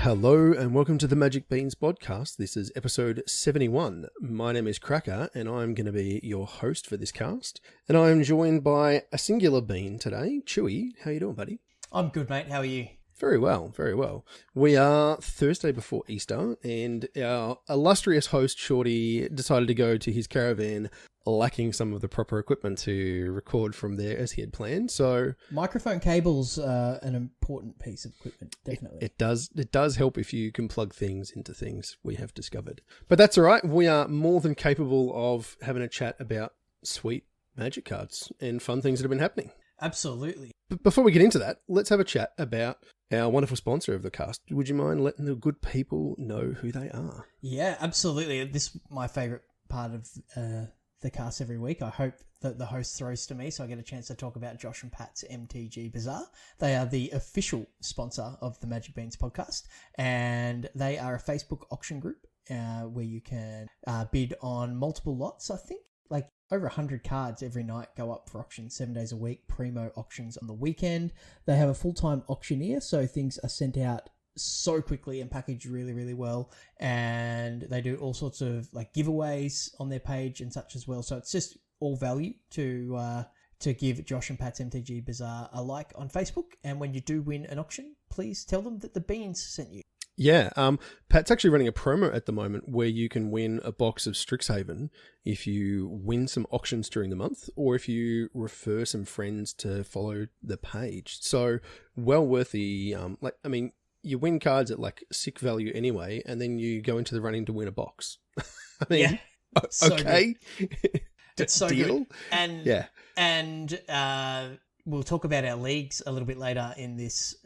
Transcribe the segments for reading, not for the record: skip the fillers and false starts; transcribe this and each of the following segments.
Hello and welcome to the Magic Beans podcast. This is episode 71. My name is Cracker and I'm going to be your host for this cast. And I am joined by a singular bean today, Chewy. How you doing, buddy? I'm good, mate. How are you? Very well, very well. We are Thursday before Easter and our illustrious host, Shorty, decided to go to his caravan lacking some of the proper equipment to record from there as he had planned. So microphone cables are an important piece of equipment, definitely. It does help if you can plug things into things, we have discovered. But that's all right. We are more than capable of having a chat about sweet magic cards and fun things that have been happening. Absolutely. But before we get into that, let's have a chat about our wonderful sponsor of the cast. Would you mind letting the good people know who they are? Yeah, absolutely. This is my favourite part of the cast every week. I hope that the host throws to me so I get a chance to talk about Josh and Pat's MTG Bazaar. They are the official sponsor of the Magic Beans podcast, and they are a Facebook auction group where you can bid on multiple lots, I think. Like over 100 cards every night go up for auction 7 days a week, primo auctions on the weekend. They have a full-time auctioneer, so things are sent out so quickly and packaged really, really well. And they do all sorts of like giveaways on their page and such as well. So it's just all value to give Josh and Pat's MTG Bazaar a like on Facebook. And when you do win an auction, please tell them that the Beans sent you. Yeah, Pat's actually running a promo at the moment where you can win a box of Strixhaven if you win some auctions during the month or if you refer some friends to follow the page. So well worth the, you win cards at like sick value anyway, and then you go into the running to win a box. I mean, yeah, so okay. It's so deal. Good. And, yeah. And, we'll talk about our leagues a little bit later in this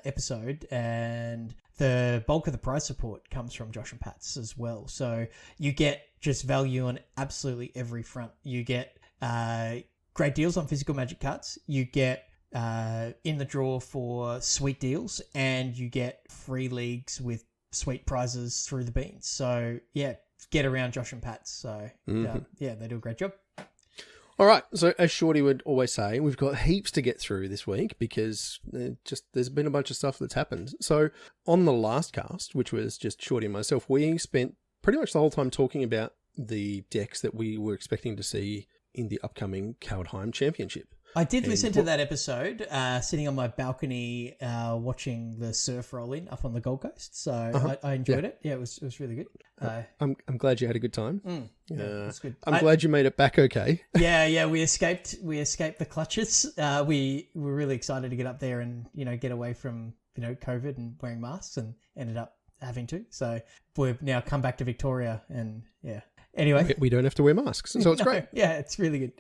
episode, and the bulk of the prize support comes from Josh and Pat's as well. So you get just value on absolutely every front. You get great deals on physical Magic cards. You get in the draw for sweet deals, and you get free leagues with sweet prizes through the Beans. So yeah, get around Josh and Pat's. So yeah, they do a great job. All right, so as Shorty would always say, we've got heaps to get through this week because there's been a bunch of stuff that's happened. So on the last cast, which was just Shorty and myself, we spent pretty much the whole time talking about the decks that we were expecting to see in the upcoming Kaldheim Championship. I did listen to that episode, sitting on my balcony watching the surf roll in up on the Gold Coast. So I enjoyed it. Yeah, it was really good. I'm glad you had a good time. Yeah, it was good. I'm glad you made it back okay. Yeah, we escaped the clutches. We were really excited to get up there and get away from COVID and wearing masks, and ended up having to. So we've now come back to Victoria, and yeah. Anyway, we don't have to wear masks, so it's great. Yeah, it's really good.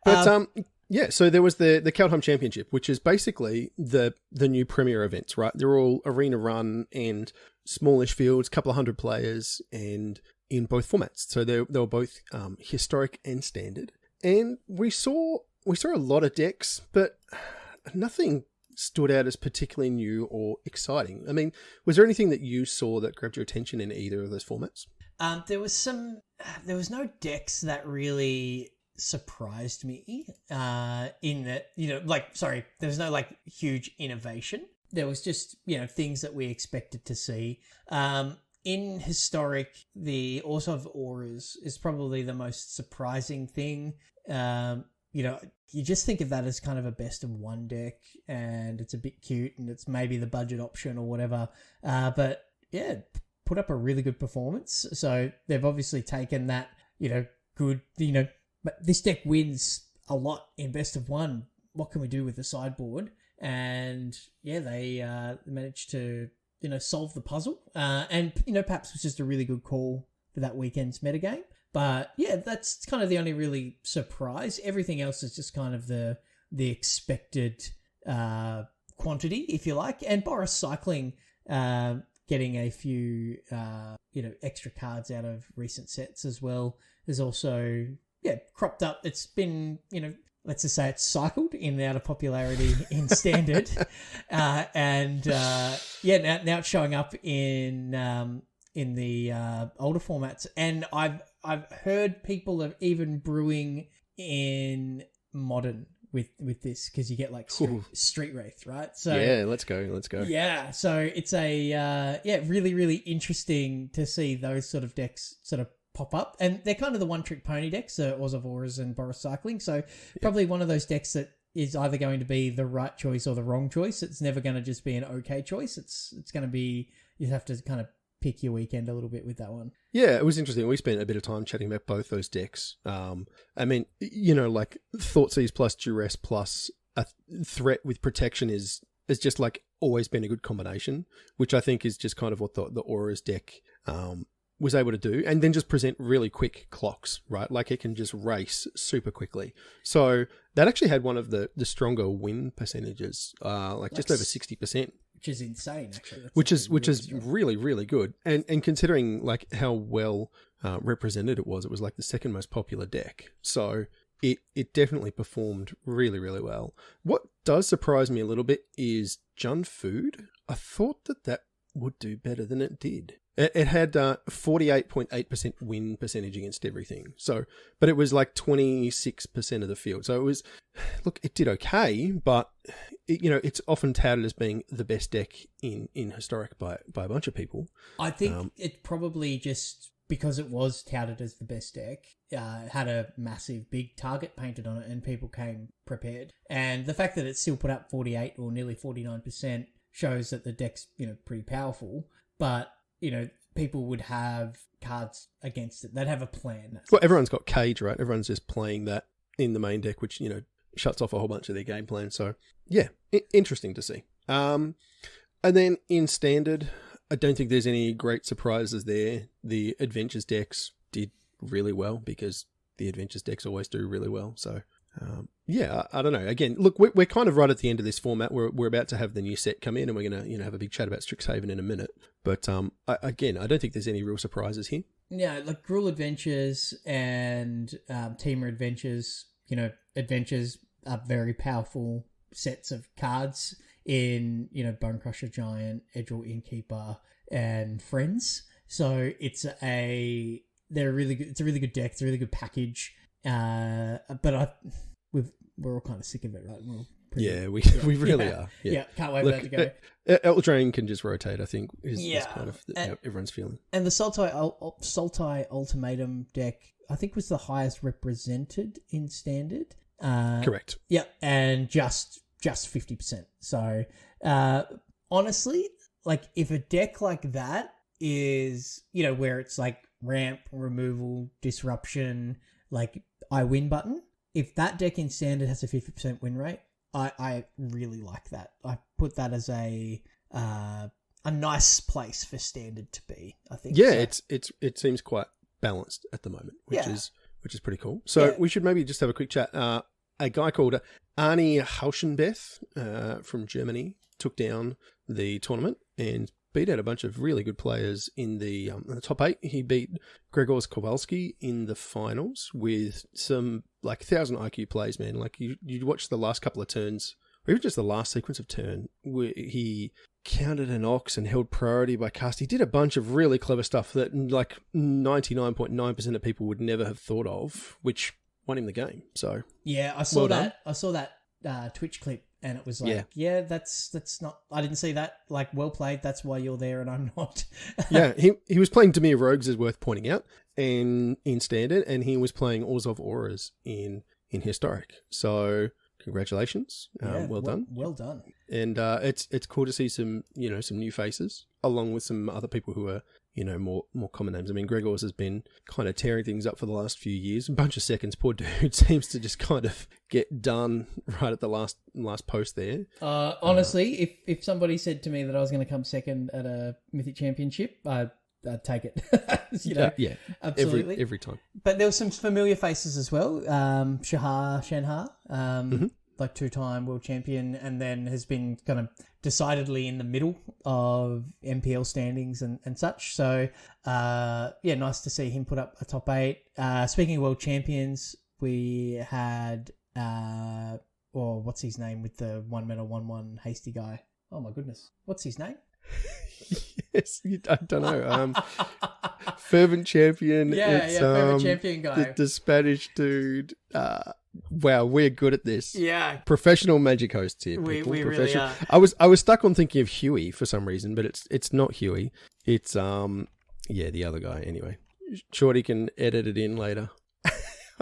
But yeah, so there was the Kaldheim Championship, which is basically the new premier events, right? They're all arena run and smallish fields, couple of hundred players, and in both formats. So they were both historic and standard. And we saw a lot of decks, but nothing stood out as particularly new or exciting. I mean, was there anything that you saw that grabbed your attention in either of those formats? There was no decks that really surprised me in that, there was no like huge innovation. There was just, things that we expected to see. In historic, the Auto of Auras is probably the most surprising thing. You just think of that as kind of a best of one deck, and it's a bit cute, and it's maybe the budget option or whatever. But yeah, put up a really good performance. So they've obviously taken that, good, but this deck wins a lot in best of one. What can we do with the sideboard? And yeah, they managed to, solve the puzzle. And, perhaps it was just a really good call for that weekend's metagame. But yeah, that's kind of the only really surprise. Everything else is just kind of the expected quantity, if you like. And Boris Cycling getting a few, extra cards out of recent sets as well is also, cropped up. It's been, let's just say it's cycled in and out of popularity in standard. Now it's showing up in the older formats. And I've heard people are even brewing in modern, with this because you get like street wraith, right? So yeah, let's go. Yeah, so it's a really, really interesting to see those sort of decks sort of pop up, and they're kind of the one trick pony decks, so Oz of Auras and Boros Cycling. So probably one of those decks that is either going to be the right choice or the wrong choice. It's never going to just be an okay choice. It's going to be, you have to kind of pick your weekend a little bit with that one. Yeah, it was interesting. We spent a bit of time chatting about both those decks. I mean, you know, like Thoughtseize plus Duress plus a threat with protection is just like always been a good combination, which I think is just kind of what the Auras deck was able to do, and then just present really quick clocks, right? Like it can just race super quickly. So that actually had one of the stronger win percentages, like just over 60%. Which is insane, actually. Which is really, really good. And considering like how well represented it was like the second most popular deck. So it definitely performed really, really well. What does surprise me a little bit is Jund Food. I thought that would do better than it did. It had 48.8% win percentage against everything. So, but it was like 26% of the field. So it was, look, it did okay, but it's often touted as being the best deck in Historic by a bunch of people. I think it probably just because it was touted as the best deck, had a massive big target painted on it, and people came prepared. And the fact that it still put up 48 or nearly 49% shows that the deck's pretty powerful, but people would have cards against it. They'd have a plan. Well, everyone's got Cage, right? Everyone's just playing that in the main deck, which, shuts off a whole bunch of their game plan. So, yeah, interesting to see. And then in Standard, I don't think there's any great surprises there. The Adventures decks did really well because the Adventures decks always do really well. So, yeah, I don't know. Again, look, we're kind of right at the end of this format. We're about to have the new set come in, and we're going to have a big chat about Strixhaven in a minute. But I don't think there's any real surprises here. Yeah, like Gruul Adventures and Teamer Adventures. Adventures are very powerful sets of cards in Bone Crusher Giant, Edgewall Innkeeper, and Friends. So it's a really good deck. It's a really good package. But we're all kind of sick of it, right? We really are. Yeah, can't wait for that to go. Eldraine can just rotate, I think, is kind of how everyone's feeling. And the Sultai Ultimatum deck, I think, was the highest represented in Standard. Correct. Yeah, and just 50%. So, honestly, like if a deck like that is, where it's like ramp, removal, disruption, like I win button, if that deck in Standard has a 50% win rate, I really like that. I put that as a nice place for Standard to be, I think. Yeah, so. It seems quite balanced at the moment, which is pretty cool. So we should maybe just have a quick chat. A guy called Arnie Hauschenbeth from Germany took down the tournament and beat out a bunch of really good players in the top 8. He beat Gregors Kowalski in the finals with some like 1,000 IQ plays, man. Like you watch the last couple of turns, or even just the last sequence of turn, where he countered an Ox and held priority by cast. He did a bunch of really clever stuff that like 99.9% of people would never have thought of, which won him the game. So yeah, I saw that Twitch clip. And it was like, that's not... I didn't see that. Like, well played. That's why you're there and I'm not. Yeah, he was playing Dimir Rogues, is worth pointing out, in Standard, and he was playing Oz of Auras in Historic. So, congratulations. Well done. Well done. And it's cool to see some new faces, along with some other people who are, more common names. I mean, Gregors has been kind of tearing things up for the last few years. A bunch of seconds. Poor dude seems to just kind of get done right at the last post there. Honestly, if somebody said to me that I was going to come second at a Mythic Championship, I'd take it. Yeah, absolutely. Every time. But there were some familiar faces as well. Shenha, like 2-time world champion, and then has been kind of decidedly in the middle of MPL standings and such. So, nice to see him put up a top 8. Speaking of world champions, we had, what's his name with the 1 medal, 1-1 hasty guy? Oh my goodness. What's his name? Yes, I don't know. Fervent champion. Fervent champion guy. The Spanish dude. Wow, we're good at this. Yeah. Professional Magic hosts here. We People. really are. I was stuck on thinking of Huey for some reason, but it's not Huey. It's the other guy. Anyway, Shorty can edit it in later.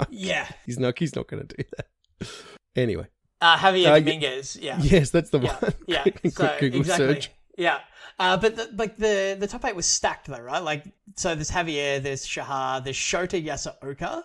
Yeah. He's not going to do that. Anyway. Javier Dominguez. Yeah. Yes, that's the one. Yeah. Quick So, Google exactly. search. Yeah. But the top 8 was stacked though, right? Like, so there's Javier, there's Shahar, there's Shota Yasaoka,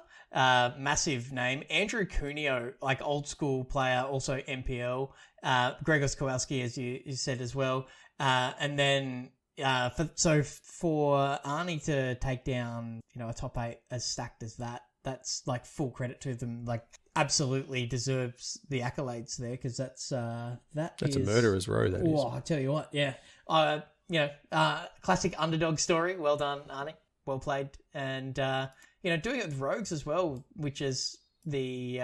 massive name. Andrew Cuneo, like old school player, also MPL. Gregos Kowalski, as you said as well. And then, for Arnie to take down, a top 8 as stacked as that, that's like full credit to them. Like, absolutely deserves the accolades there, because that's a murderer's row. That is. I tell you what, yeah. Classic underdog story. Well done, Arnie. Well played. And doing it with rogues as well, which is the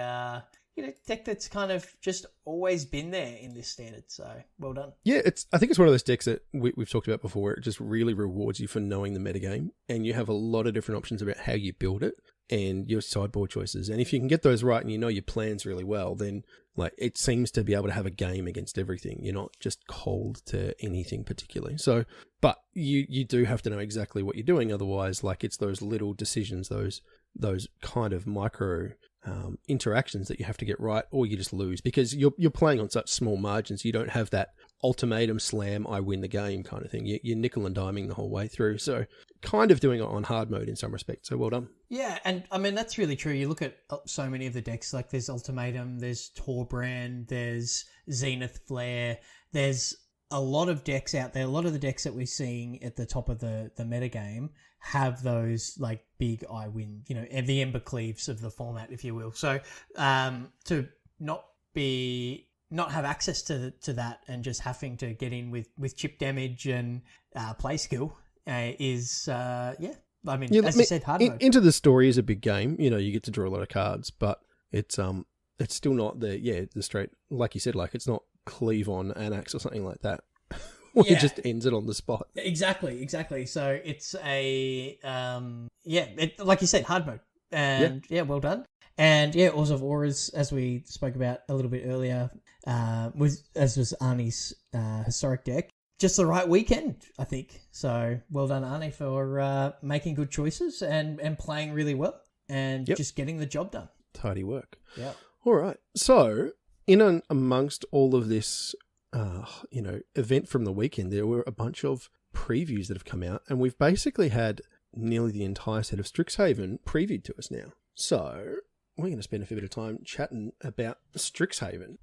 deck that's kind of just always been there in this standard. So well done. Yeah, I think it's one of those decks that we've talked about before. It just really rewards you for knowing the metagame, and you have a lot of different options about how you build it and your sideboard choices. And if you can get those right and you know your plans really well, then like it seems to be able to have a game against everything. You're not just cold to anything particularly. So, but you do have to know exactly what you're doing. Otherwise, like it's those little decisions, those kind of micro interactions that you have to get right, or you just lose because you're playing on such small margins. You don't have that ultimatum slam, I win the game kind of thing. You're nickel and diming the whole way through. So kind of doing it on hard mode in some respects. So well done. Yeah, and I mean, that's really true. You look at so many of the decks, like there's Ultimatum, there's Torbrand, there's Zenith Flare, there's a lot of decks out there. A lot of the decks that we're seeing at the top of the metagame have those like big I win, the Ember Cleaves of the format, if you will. So to not have access to that and just having to get in with chip damage and play skill is I mean, as you said, hard mode. Into the Story is a big game. You get to draw a lot of cards, but it's still not the straight, like you said, like it's not Cleave on Anax or something like that. It just ends it on the spot. Exactly. So it's a like you said, hard mode, and well done. And Oars of Auras, as we spoke about a little bit earlier, was Arnie's historic deck. Just the right weekend, I think. So well done, Arnie, for making good choices and playing really well and just getting the job done. Tidy work. Yeah. All right. So in and amongst all of this, event from the weekend, there were a bunch of previews that have come out, and we've basically had nearly the entire set of Strixhaven previewed to us now. So we're going to spend a fair bit of time chatting about Strixhaven.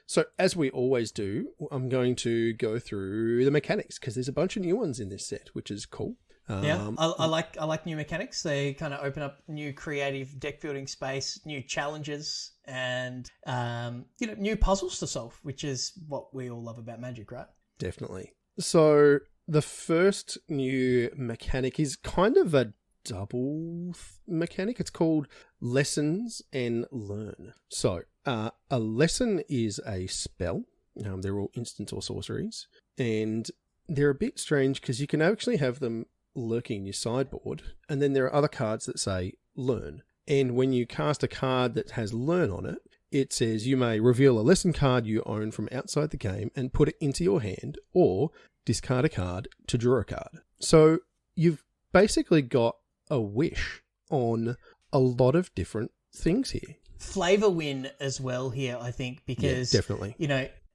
So as we always do, I'm going to go through the mechanics because there's a bunch of new ones in this set, which is cool. I like new mechanics. They kind of open up new creative deck building space, new challenges, and new puzzles to solve, which is what we all love about Magic, right? Definitely. So the first new mechanic is kind of a double mechanic. It's called Lessons and Learn. So a lesson is a spell. They're all instants or sorceries, and they're a bit strange because you can actually have them lurking in your sideboard, and then there are other cards that say Learn. And when you cast a card that has Learn on it, it says you may reveal a lesson card you own from outside the game and put it into your hand, or discard a card to draw a card. So you've basically got a wish on a lot of different things here. Flavor win as well here, I think, because definitely.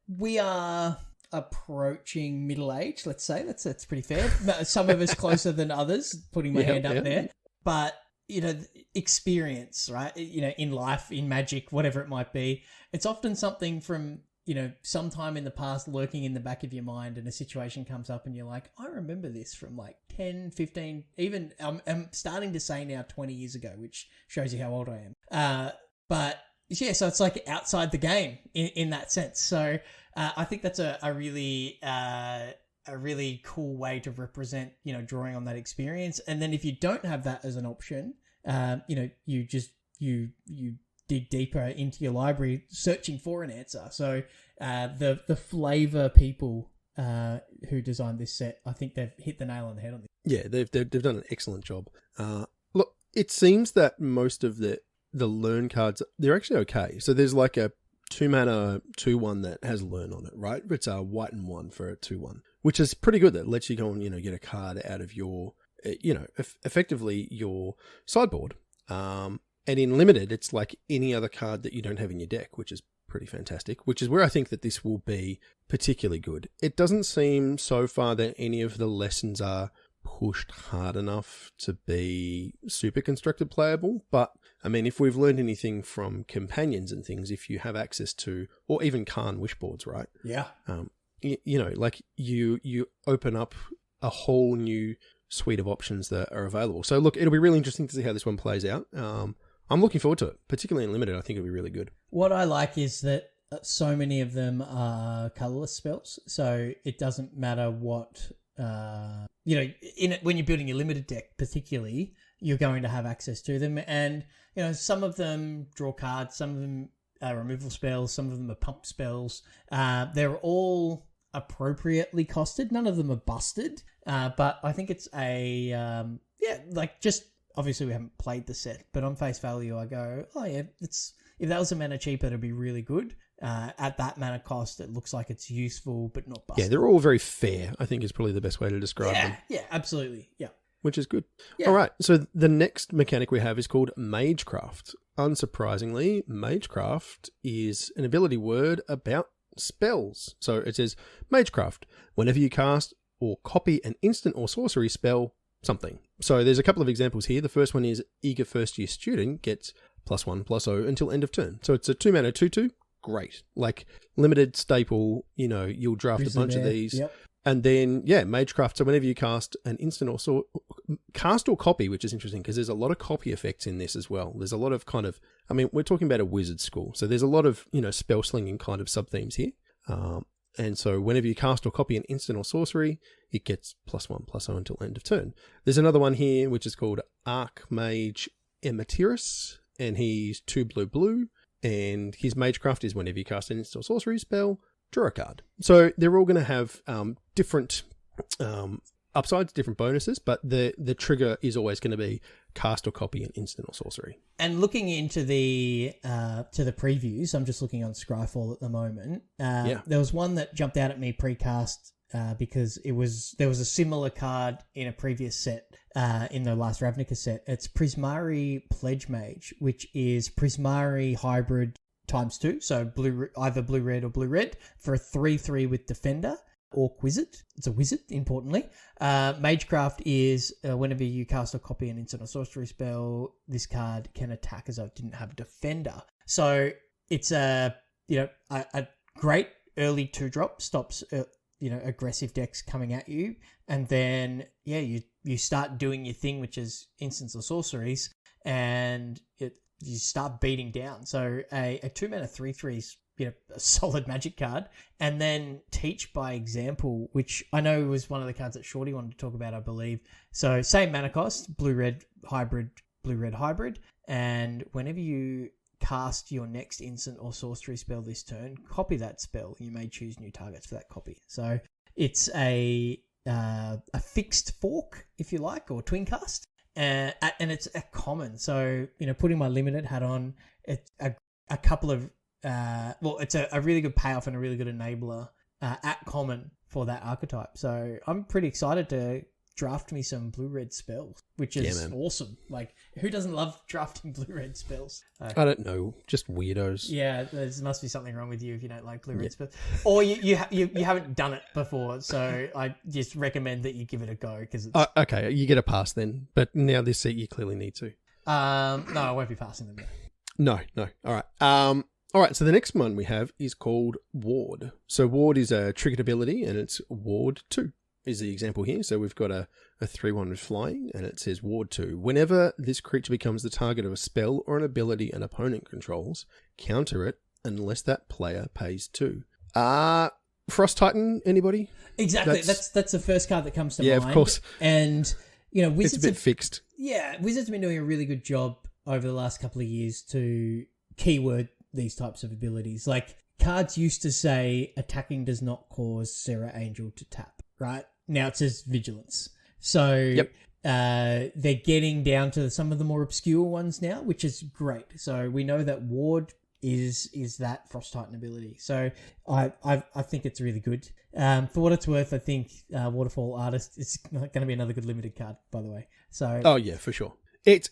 We are approaching middle age, let's say. That's pretty fair. Some of us closer than others, putting my hand up there. But, experience, right? In life, in Magic, whatever it might be, it's often something from, sometime in the past lurking in the back of your mind, and a situation comes up and you're like, I remember this from like 10, 15, even I'm starting to say now 20 years ago, which shows you how old I am. But yeah, so it's like outside the game in that sense. So I think that's a really cool way to represent, drawing on that experience. And then if you don't have that as an option, you dig deeper into your library searching for an answer. So the flavor people who designed this set, I think they've hit the nail on the head on this. Yeah, they've done an excellent job. Look, it seems that most of the the learn cards, they're actually okay. So there's like a 2-mana 2/1 that has learn on it, right? It's a white and 1 for a 2/1, which is pretty good. That lets you go and, get a card out of your, effectively your sideboard. And in limited, it's like any other card that you don't have in your deck, which is pretty fantastic, which is where I think that this will be particularly good. It doesn't seem so far that any of the lessons are pushed hard enough to be super constructed playable, but I mean, if we've learned anything from companions and things, if you have access to, or even Khan wishboards, right? Yeah. Like you open up a whole new suite of options that are available. So look, it'll be really interesting to see how this one plays out. I'm looking forward to it, particularly in limited. I think it'll be really good. What I like is that so many of them are colorless spells, so it doesn't matter what when you're building your limited deck, particularly, you're going to have access to them. And some of them draw cards, some of them are removal spells, some of them are pump spells. They're all appropriately costed. None of them are busted, but I think it's just obviously we haven't played the set, but on face value I go, oh yeah, if that was a mana cheaper, it'd be really good. At that mana cost, it looks like it's useful but not busted. Yeah, they're all very fair, I think is probably the best way to describe them. Yeah, absolutely. Yeah. Which is good. Yeah. All right, so the next mechanic we have is called Magecraft. Unsurprisingly, Magecraft is an ability word about spells. So it says, Magecraft, whenever you cast or copy an instant or sorcery spell, something. So there's a couple of examples here. The first one is Eager First Year Student gets +1/+0 until end of turn. So it's a 2-mana 2/2. Great. Like limited staple, you'll draft a bunch of these. Yep. And then, Magecraft. So whenever you cast an instant or cast or copy, which is interesting because there's a lot of copy effects in this as well. There's a lot of we're talking about a wizard school. So there's a lot of, spell slinging kind of sub-themes here. And so whenever you cast or copy an instant or sorcery, it gets +1/+0 until end of turn. There's another one here, which is called Archmage Ematerus, and he's 2 blue, and his Magecraft is whenever you cast an instant or sorcery spell, draw a card. So they're all going to have different upsides, different bonuses, but the trigger is always going to be cast or copy an instant or sorcery. And looking into the to the previews, I'm just looking on Scryfall at the moment. There was one that jumped out at me pre-cast because there was a similar card in a previous set, in the last Ravnica set. It's Prismari Pledge Mage, which is Prismari hybrid ×2, so either blue-red or blue-red, for a 3/3 with Defender. Orc Wizard. It's a wizard, importantly. Magecraft is whenever you cast or copy an instant or sorcery spell, this card can attack as though it didn't have Defender. So it's a great early 2-drop, stops aggressive decks coming at you, and then you start doing your thing, which is instants or sorceries, and you start beating down. So a 2-mana 3/3 is a solid Magic card. And then Teach by Example, which I know was one of the cards that Shorty wanted to talk about, I believe. So same mana cost, blue-red hybrid, blue-red hybrid. And whenever you cast your next instant or sorcery spell this turn, copy that spell. You may choose new targets for that copy. So it's a fixed fork, if you like, or twin cast. And it's a common. So, putting my limited hat on, it's a couple of it's a really good payoff and a really good enabler at common for that archetype. So I'm pretty excited to draft me some blue-red spells, which is awesome. Like, who doesn't love drafting blue-red spells? I don't know, just weirdos. Yeah, there must be something wrong with you if you don't like blue-red spells. Or you haven't done it before, so I just recommend that you give it a go. Cause it's... okay, you get a pass then, but now this seat you clearly need to. No, I won't be passing them. No. All right, so the next one we have is called Ward. So Ward is a triggered ability, and it's Ward 2 is the example here. So we've got a 3/1 with flying, and it says Ward 2. Whenever this creature becomes the target of a spell or an ability an opponent controls, counter it unless that player pays 2. Frost Titan, anybody? Exactly. That's the first card that comes to mind. Yeah, of course. And, Wizards... It's a bit fixed. Yeah, Wizards have been doing a really good job over the last couple of years to keyword these types of abilities. Like, cards used to say attacking does not cause Serra Angel to tap, right? Now it says vigilance. So they're getting down to some of the more obscure ones now, which is great. So we know that Ward is that Frost Titan ability. So I think it's really good. For what it's worth, I think Waterfall Artist is going to be another good limited card, by the way. So oh yeah, for sure. It's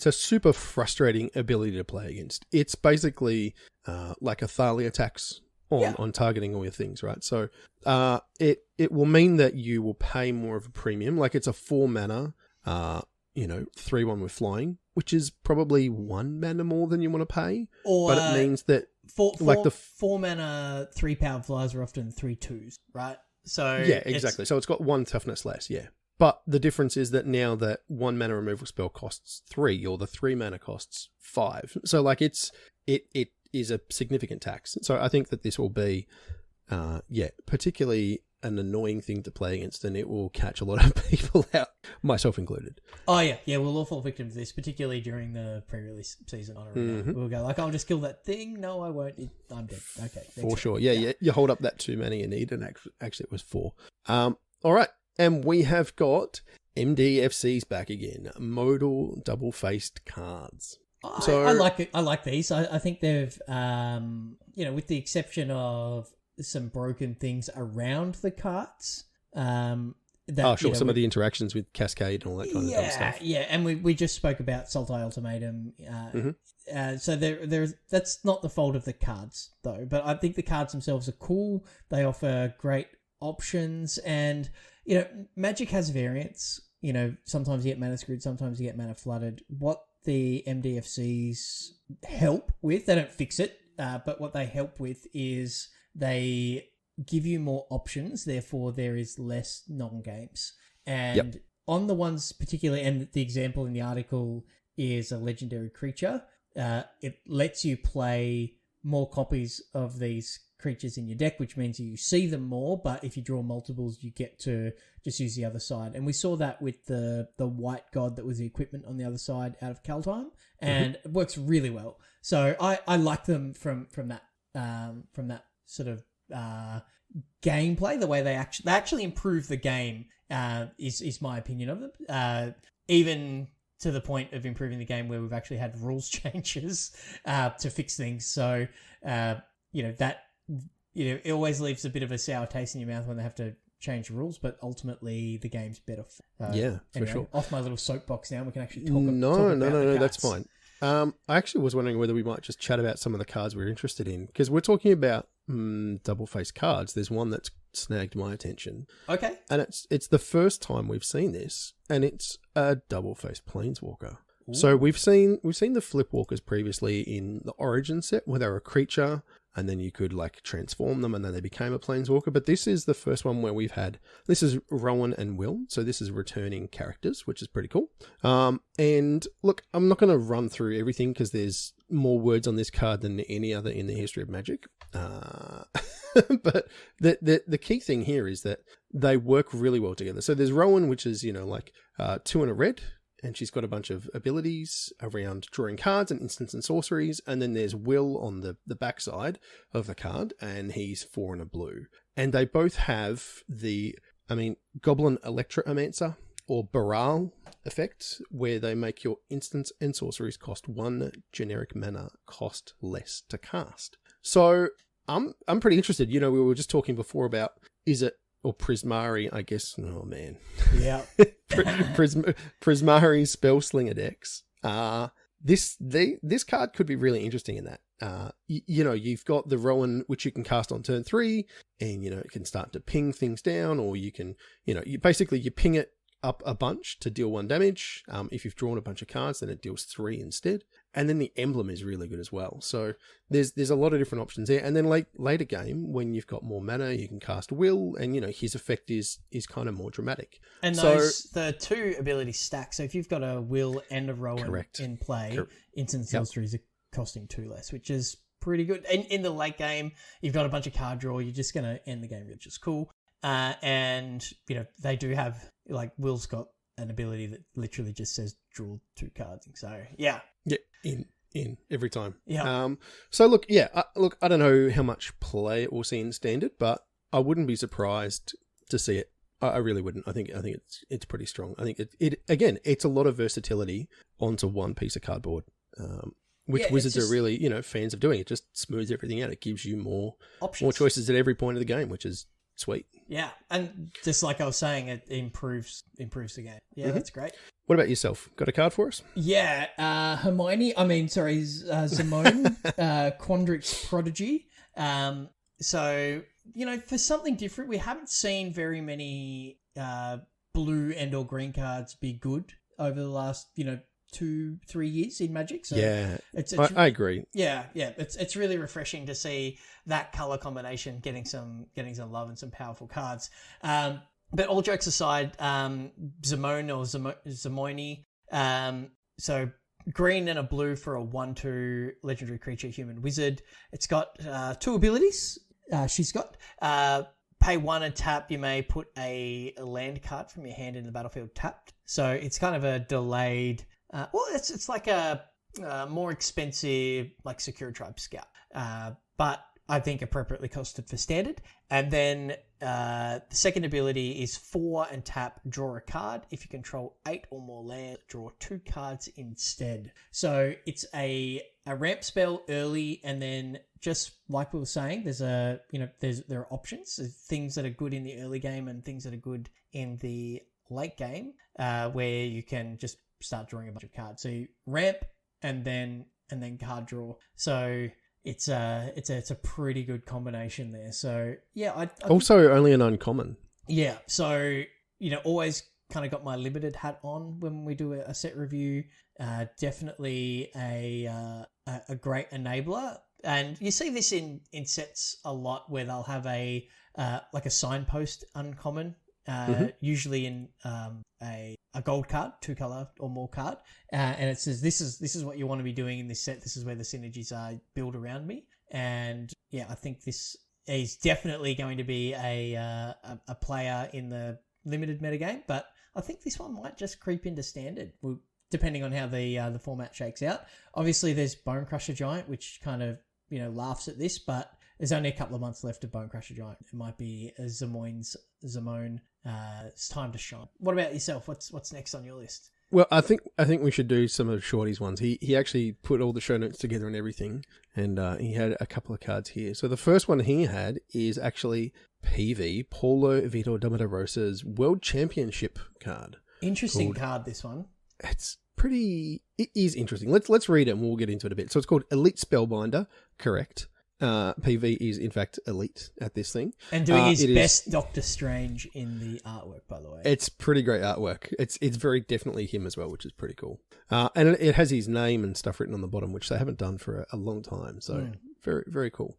a super frustrating ability to play against. It's basically like a Thalia attacks on targeting all your things, right? So it will mean that you will pay more of a premium. Like it's a 4 mana, 3/1 with flying, which is probably 1 mana more than you want to pay. Or, but it means that the 4 mana 3 powered flyers are often 3/2s, right? So yeah, exactly. So it's got 1 toughness less, yeah. But the difference is that now that 1 mana removal spell costs 3, or the 3 mana costs 5. So like it is a significant tax. So I think that this will be, particularly an annoying thing to play against, and it will catch a lot of people out, myself included. Oh yeah, we'll all fall victim to this, particularly during the pre-release season. We'll go like, I'll just kill that thing. No, I won't. I'm dead. Okay, for sure. Yeah. You hold up that 2 mana you need, and actually it was 4. All right. And we have got MDFCs back again. Modal double-faced cards. So I like it. I like these. I think they've, with the exception of some broken things around the cards. Some of the interactions with Cascade and all that kind of stuff. Yeah, and we just spoke about Sultai Ultimatum. So there's that's not the fault of the cards though, but I think the cards themselves are cool. They offer great options, and Magic has variants. Sometimes you get mana screwed, sometimes you get mana flooded. What the MDFCs help with, they don't fix it, but what they help with is they give you more options, therefore there is less non-games. And on the ones particularly, and the example in the article is a legendary creature, it lets you play more copies of these creatures in your deck, which means you see them more, but if you draw multiples, you get to just use the other side. And we saw that with the white god that was the equipment on the other side out of Kaldheim, and it works really well. So I like them from that sort of gameplay. The way they actually improve the game is my opinion of them. Even to the point of improving the game where we've actually had rules changes to fix things. So it always leaves a bit of a sour taste in your mouth when they have to change the rules, but ultimately the game's better. For sure. Off my little soapbox now, we can actually talk No, that's fine. I actually was wondering whether we might just chat about some of the cards we're interested in, because we're talking about double-faced cards. There's one that's snagged my attention. Okay. And it's the first time we've seen this, and it's a double-faced Planeswalker. Ooh. So we've seen the Flipwalkers previously in the Origin set, where they were a creature, and then you could like transform them, and then they became a Planeswalker. But this is the first one where this is Rowan and Will, so this is returning characters, which is pretty cool. And look, I'm not going to run through everything because there's more words on this card than any other in the history of Magic. But the key thing here is that they work really well together. So there's Rowan, which is 2 and a red, and she's got a bunch of abilities around drawing cards and instants and sorceries. And then there's Will on the backside of the card, and he's 4 and a blue. And they both have Goblin Electromancer or Baral effect, where they make your instants and sorceries cost 1 generic mana cost less to cast. So I'm pretty interested. We were just talking before about, is it, or Prismari, I guess. Oh man. Yeah. Prismari Spellslinger decks. This card could be really interesting in that. You've got the Rowan, which you can cast on turn 3, and it can start to ping things down, or you can, you ping it up a bunch to deal 1 damage. If you've drawn a bunch of cards, then it deals 3 instead. And then the emblem is really good as well. So there's a lot of different options there. And then later game, when you've got more mana, you can cast Will, and his effect is kind of more dramatic. And the 2 abilities stack. So if you've got a Will and a Rowan in play, instant sorceries are costing 2 less, which is pretty good. And in the late game, you've got a bunch of card draw. You're just going to end the game, which is cool. And they do have, Will's got an ability that literally just says draw 2 cards. So yeah, in every time. Yeah. So look, I don't know how much play it will see in standard, but I wouldn't be surprised to see it I really wouldn't. I think it's pretty strong. I think it again, it's a lot of versatility onto one piece of cardboard, which Wizards are really fans of doing. It just smooths everything out. It gives you more options, more choices at every point of the game, which is sweet. Yeah, and just like I was saying, it improves the game. Yeah, that's great. What about yourself? Got a card for us? Yeah, Zamone, Quandrix Prodigy. So, for something different, we haven't seen very many blue and or green cards be good over the last, 2-3 years in Magic. So yeah, I agree. Yeah, it's really refreshing to see that color combination getting some love and some powerful cards. But all jokes aside, Zamone, so green and a blue for a 1/2 legendary creature human wizard. It's got 2 abilities. She's got pay 1 and tap. You may put a land card from your hand in the battlefield tapped. So it's kind of a delayed. It's like a more expensive like Secure Tribe Scout, but I think appropriately costed for standard. And then the second ability is 4 and tap, draw a card. If you control 8 or more land, draw 2 cards instead. So it's a ramp spell early, and then just like we were saying, there are options, things that are good in the early game and things that are good in the late game, where you can just start drawing a bunch of cards. So you ramp and then card draw. So it's a pretty good combination there. So yeah, I also only an uncommon. Yeah, so always kind of got my limited hat on when we do a set review. Definitely a great enabler, and you see this in sets a lot where they'll have a signpost uncommon. Usually in a gold card, 2-color or more card, and it says this is what you want to be doing in this set. This is where the synergies are built around me, and yeah, I think this is definitely going to be a player in the limited metagame. But I think this one might just creep into standard, depending on how the format shakes out. Obviously, there's Bone Crusher Giant, which kind of laughs at this, but there's only a couple of months left of Bone Crusher Giant. It might be Zamone. It's time to shine. What about yourself? What's next on your list? Well, I think we should do some of Shorty's ones. He actually put all the show notes together and everything, and he had a couple of cards here. So the first one he had is actually PV, Paulo Vitor Domidarosa's World Championship card. Interesting card, this one. It is interesting. Let's read it and we'll get into it a bit. So it's called Elite Spellbinder, correct. PV is in fact elite at this thing, and doing his best Doctor Strange in the artwork, by the way. It's pretty great artwork. It's very definitely him as well, which is pretty cool. And it has his name and stuff written on the bottom, which they haven't done for a long time. So very, very cool.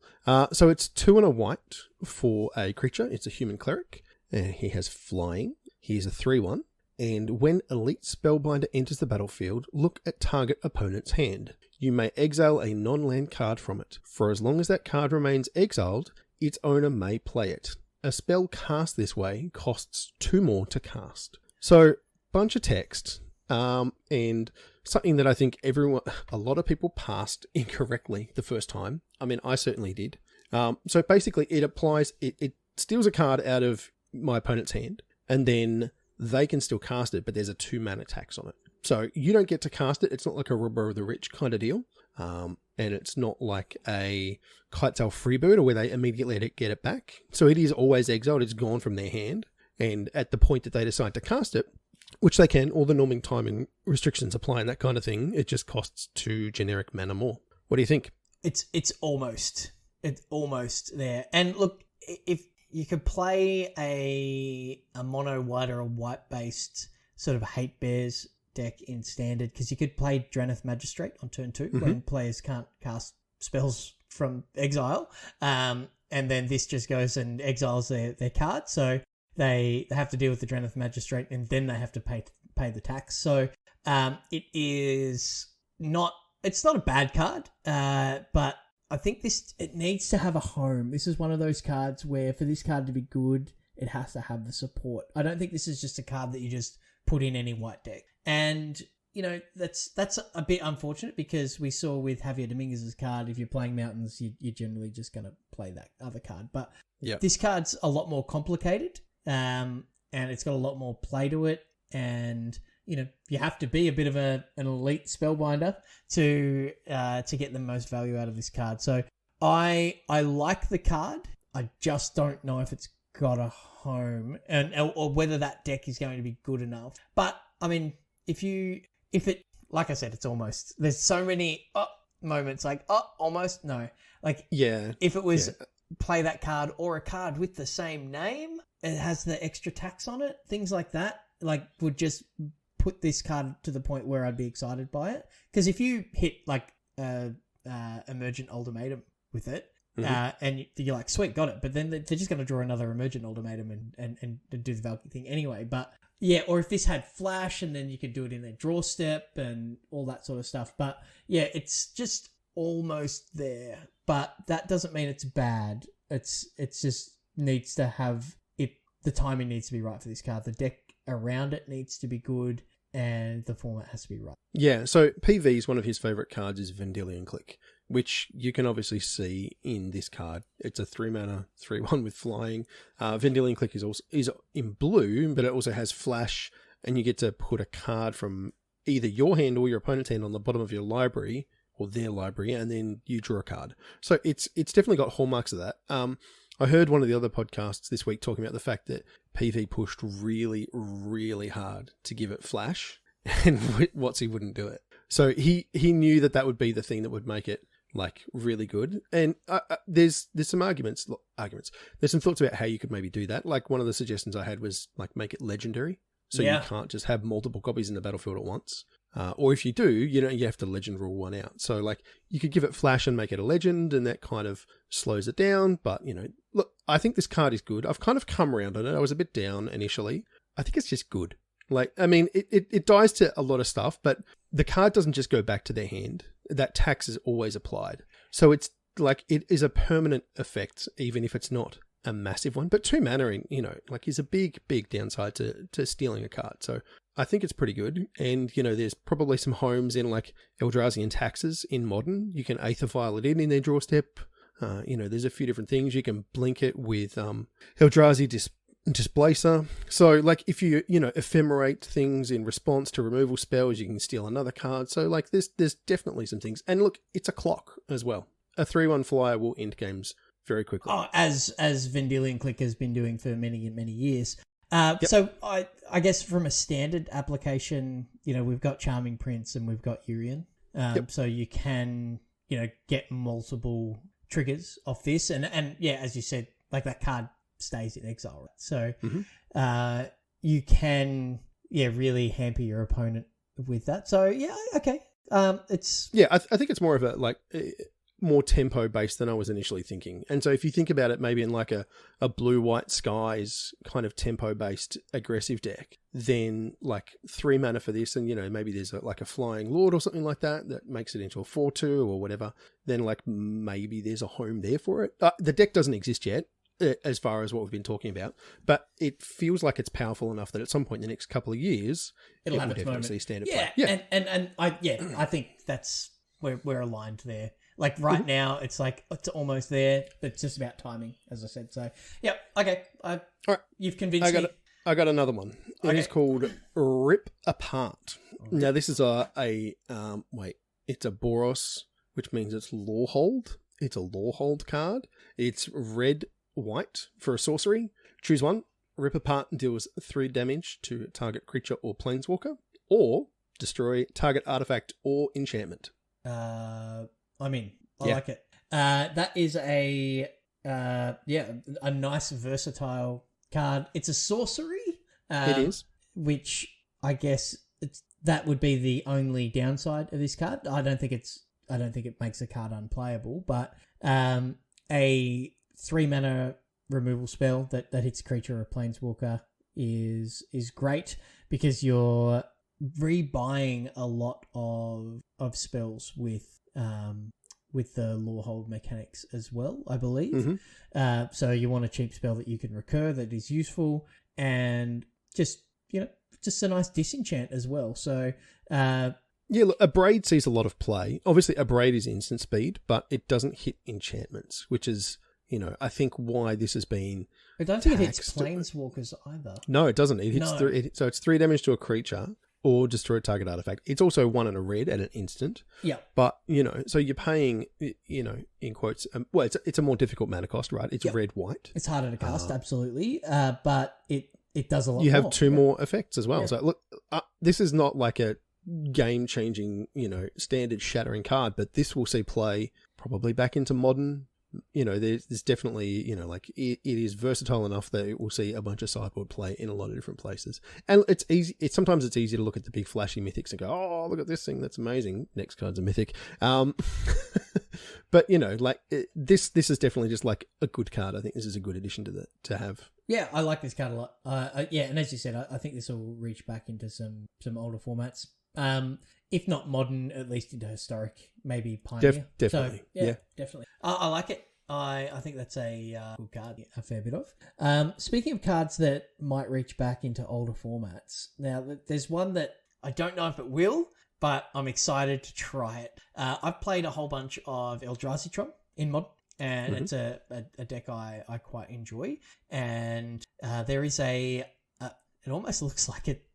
So it's 2 and a white for a creature. It's a human cleric, and he has flying. He is a 3/1. And when Elite Spellbinder enters the battlefield, look at target opponent's hand. You may exile a non-land card from it. For as long as that card remains exiled, its owner may play it. A spell cast this way costs 2 more to cast. So, bunch of text, and something that I think a lot of people passed incorrectly the first time. I mean, I certainly did. So basically, it steals a card out of my opponent's hand, and then they can still cast it, but there's a 2-mana tax on it. So you don't get to cast it. It's not like a Robber of the Rich kind of deal. And it's not like a Kitesail Freebird where they immediately get it back. So it is always exiled. It's gone from their hand. And at the point that they decide to cast it, which they can, all the norming timing restrictions apply and that kind of thing, it just costs 2 generic mana more. What do you think? It's almost there. And look, if you could play a mono white or a white based sort of hate bears deck in standard, because you could play Draneth Magistrate on turn 2 when players can't cast spells from exile, and then this just goes and exiles their card, so they have to deal with the Draneth Magistrate, and then they have to pay the tax. So it's not a bad card, but I think it needs to have a home. This is one of those cards where for this card to be good, it has to have the support. I don't think this is just a card that you just put in any white deck. And, that's a bit unfortunate, because we saw with Javier Dominguez's card, if you're playing Mountains, you're generally just going to play that other card. But this card's a lot more complicated. and it's got a lot more play to it, and you have to be a bit of an elite spellbinder to get the most value out of this card. So I like the card. I just don't know if it's got a home or whether that deck is going to be good enough. But I mean, if it, like I said, it's almost, there's so many moments like, almost, no. Like, yeah, if it was play that card or a card with the same name, it has the extra tax on it, things like that, like would just put this card to the point where I'd be excited by it. Because if you hit like Emergent Ultimatum with it, and you're like, sweet, got it. But then they're just going to draw another Emergent Ultimatum and do the Valkyrie thing anyway. But yeah, or if this had Flash and then you could do it in their draw step and all that sort of stuff. But yeah, it's just almost there. But that doesn't mean it's bad. It's just needs to have it. The timing needs to be right for this card. The deck around it needs to be good, and the format has to be right. Yeah, so PV's one of his favourite cards is Vendilion Click, which you can obviously see in this card. It's a 3-mana 3/1 with flying. Vendilion Click is in blue, but it also has flash, and you get to put a card from either your hand or your opponent's hand on the bottom of your library or their library, and then you draw a card. So it's definitely got hallmarks of that. I heard one of the other podcasts this week talking about the fact that PV pushed really, really hard to give it flash, and WotC wouldn't do it. So he knew that would be the thing that would make it like really good. And there's some arguments. There's some thoughts about how you could maybe do that. Like one of the suggestions I had was like make it legendary, so you can't just have multiple copies in the battlefield at once. Or if you do, you have to legend rule one out. So like you could give it flash and make it a legend, and that kind of slows it down. But look, I think this card is good. I've kind of come around on it. I was a bit down initially. I think it's just good. Like, I mean, it dies to a lot of stuff, but the card doesn't just go back to their hand. That tax is always applied. So it's like, it is a permanent effect, even if it's not a massive one. But 2 mana, is a big, big downside to stealing a card. So I think it's pretty good. And, there's probably some homes in like Eldrazi and Taxes in Modern. You can Aether Vial it in their draw step. There's a few different things. You can blink it with Eldrazi Displacer. So like if you ephemerate things in response to removal spells, you can steal another card. So like there's definitely some things. And look, it's a clock as well. A 3/1 flyer will end games very quickly. Oh, as Vendilion Click has been doing for many and many years. So I guess from a standard application, we've got Charming Prince and we've got Urian. So you can get multiple triggers off this, and yeah, as you said, like that card stays in exile, right? So you can really hamper your opponent with that. So yeah, okay. It's I think it's more of a like more tempo based than I was initially thinking. And so if you think about it maybe in like a blue-white skies kind of tempo based aggressive deck, then like 3 mana for this, and maybe there's like a flying lord or something like that makes it into a 4/2 or whatever, then like maybe there's a home there for it. The deck doesn't exist yet as far as what we've been talking about, but it feels like it's powerful enough that at some point in the next couple of years it'll have its moment. See standard play. And I think that's we're aligned there. Like right now, it's like it's almost there. It's just about timing, as I said. So, yeah, okay. All right, you've convinced me. I got another one. It is called Rip Apart. Okay. Now, this is it's a Boros, which means it's Lawhold. It's a Lawhold card. It's red-white for a sorcery. Choose one. Rip Apart deals 3 damage to target creature or planeswalker, or destroy target artifact or enchantment. I like it. That is a nice versatile card. It's a sorcery. It is. Which I guess that would be the only downside of this card. I don't think it makes the card unplayable, but a 3 mana removal spell that hits a creature or planeswalker is great, because you're rebuying a lot of spells with the Lawhold mechanics as well, I believe. So you want a cheap spell that you can recur that is useful, and just a nice disenchant as well. So look, a Braid sees a lot of play. Obviously, a Braid is instant speed, but it doesn't hit enchantments, which is I think why this has been I don't think it hits taxed- planeswalkers either. No, it doesn't. It hits No. so it's 3 damage to a creature or destroy a target artifact. It's also 1 and a red at an instant. Yeah. But, so you're paying, in quotes, well, it's a more difficult mana cost, right? It's red-white. It's harder to cast, absolutely. But it does a lot more. You have 2 yeah. more effects as well. Yeah. So, look, this is not like a game-changing, standard shattering card, but this will see play probably back into Modern. There's definitely, it is versatile enough that it will see a bunch of sideboard play in a lot of different places. And it's easy. Sometimes it's easy to look at the big flashy mythics and go, oh, look at this thing. That's amazing. Next card's a mythic. But, this is definitely just like a good card. I think this is a good addition to have. Yeah, I like this card a lot. And as you said, I think this will reach back into some older formats. If not Modern, at least into Historic, maybe Pioneer. Definitely. So, yeah, definitely. I like it. I think that's a good card, a fair bit of. Speaking of cards that might reach back into older formats, now there's one that I don't know if it will, but I'm excited to try it. I've played a whole bunch of Eldrazi Tron in Modern, and it's a deck I quite enjoy. And there is it almost looks like it,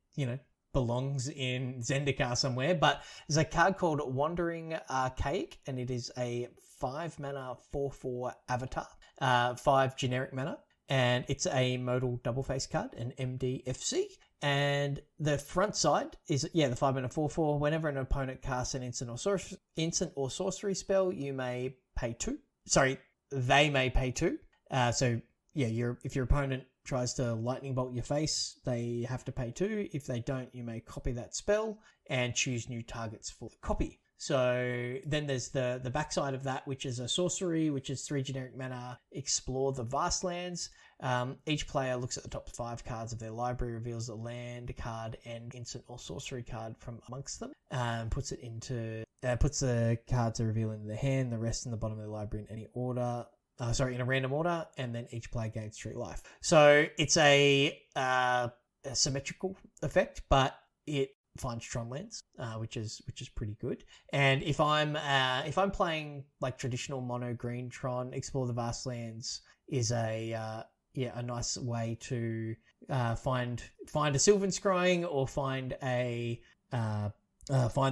belongs in Zendikar somewhere, but there's a card called Wandering Archaic, and it is a 5 mana 4/4 avatar, 5 generic mana, and it's a modal double face card, an MDFC. And the front side is the 5 mana 4/4. Whenever an opponent casts an instant or sorcery spell, you may pay 2. Sorry, they may pay 2. If your opponent tries to lightning bolt your face, they have to pay 2. If they don't, you may copy that spell and choose new targets for the copy. So then there's the backside of that, which is a sorcery, which is 3 generic mana, explore the Vastlands. Each player looks at the top 5 cards of their library, reveals a land card and instant or sorcery card from amongst them, puts the cards to reveal into the hand, the rest in the bottom of the library in any order. In a random order, and then each player gains 3 life. So it's a symmetrical effect, but it finds Tron lands, which is pretty good. And if I'm playing like traditional mono green Tron, Explore the Vastlands is a nice way to find a Sylvan Scrying or find